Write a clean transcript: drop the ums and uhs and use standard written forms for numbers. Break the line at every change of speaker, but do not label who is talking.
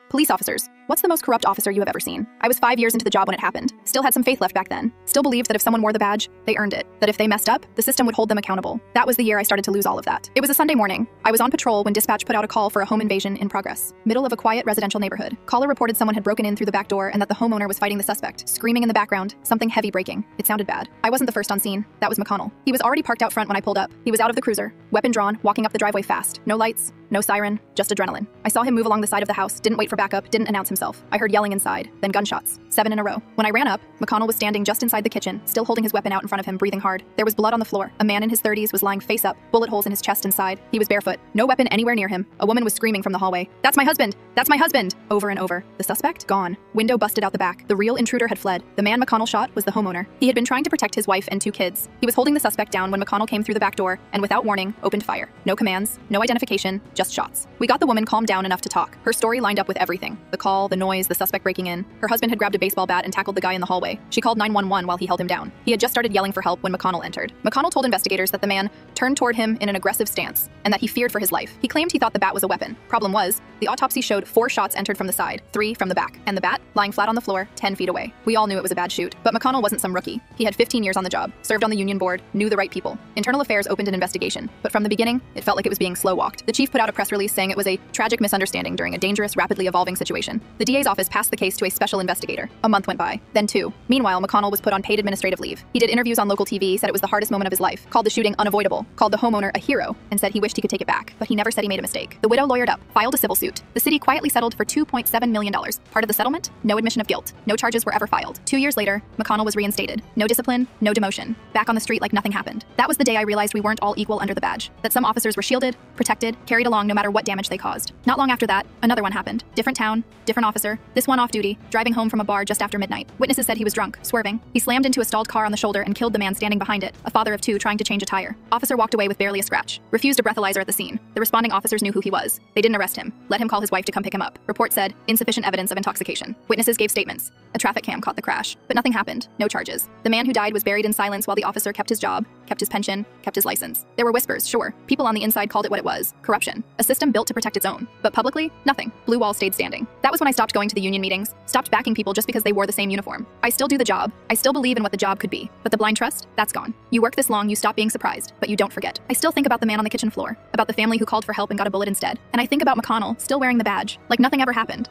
Police officers. What's the most corrupt officer you have ever seen? I was 5 years into the job when it happened. Still had some faith left back then. Still believed that if someone wore the badge, they earned it. That if they messed up, the system would hold them accountable. That was the year I started to lose all of that. It was a Sunday morning. I was on patrol when dispatch put out a call for a home invasion in progress. Middle of a quiet residential neighborhood. Caller reported someone had broken in through the back door and that the homeowner was fighting the suspect, screaming in the background, something heavy breaking. It sounded bad. I wasn't the first on scene. That was McConnell. He was already parked out front when I pulled up. He was out of the cruiser, weapon drawn, walking up the driveway fast. No lights, no siren, just adrenaline. I saw him move along the side of the house, didn't wait for backup, didn't announce himself. I heard yelling inside, then gunshots. 7 in a row. When I ran up, McConnell was standing just inside the kitchen, still holding his weapon out in front of him, breathing hard. There was blood on the floor. A man in his 30s was lying face up, bullet holes in his chest and side. He was barefoot. No weapon anywhere near him. A woman was screaming from the hallway. "That's my husband! That's my husband!" Over and over. The suspect? Gone. Window busted out the back. The real intruder had fled. The man McConnell shot was the homeowner. He had been trying to protect his wife and 2 kids. He was holding the suspect down when McConnell came through the back door and without warning, opened fire. No commands, no identification, just shots. We got the woman calmed down enough to talk. Her story lined up with everything. The call, the noise, the suspect breaking in. Her husband had grabbed a baseball bat and tackled the guy in the hallway. She called 911 while he held him down. He had just started yelling for help when McConnell entered. McConnell told investigators that the man turned toward him in an aggressive stance and that he feared for his life. He claimed he thought the bat was a weapon. Problem was, the autopsy showed 4 shots entered from the side, 3 from the back, and the bat lying flat on the floor 10 feet away. We all knew it was a bad shoot, but McConnell wasn't some rookie. He had 15 years on the job, served on the union board, knew the right people. Internal Affairs opened an investigation, but from the beginning, it felt like it was being slow-walked. The chief put out a press release saying it was a tragic misunderstanding during a dangerous, rapidly evolving situation. The DA's office passed the case to a special investigator. A month went by, then 2. Meanwhile, McConnell was put on paid administrative leave. He did interviews on local TV, said it was the hardest moment of his life, called the shooting unavoidable, called the homeowner a hero, and said he wished he could take it back. But he never said he made a mistake. The widow lawyered up, filed a civil suit. The city quietly settled for $2.7 million. Part of the settlement? No admission of guilt. No charges were ever filed. 2 years later, McConnell was reinstated. No discipline, no demotion. Back on the street like nothing happened. That was the day I realized we weren't all equal under the badge. That some officers were shielded, protected, carried along no matter what damage they caused. Not long after that, another one happened. Different town, different officer. This one off duty, driving home from a bar just after midnight. Witnesses said he was drunk, swerving. He slammed into a stalled car on the shoulder and killed the man standing behind it, a father of 2 trying to change a tire. Officer walked away with barely a scratch. Refused a breathalyzer at the scene. The responding officers knew who he was. They didn't arrest him. Let him call his wife to come pick him up. Report said, insufficient evidence of intoxication. Witnesses gave statements. A traffic cam caught the crash. But nothing happened. No charges. The man who died was buried in silence while the officer kept his job, kept his pension, kept his license. There were whispers, sure. People on the inside called it what it was. Corruption. A system built to protect its own. But publicly, nothing. Blue Wall stayed standing. That was when I stopped going to the union meetings, stopped backing people just because they wore the same uniform. I still do the job. I still believe in what the job could be. But the blind trust? That's gone. You work this long, you stop being surprised, but you don't forget. I still think about the man on the kitchen floor, about the family who called for help and got a bullet instead. And I think about McConnell, still wearing the badge, like nothing ever happened.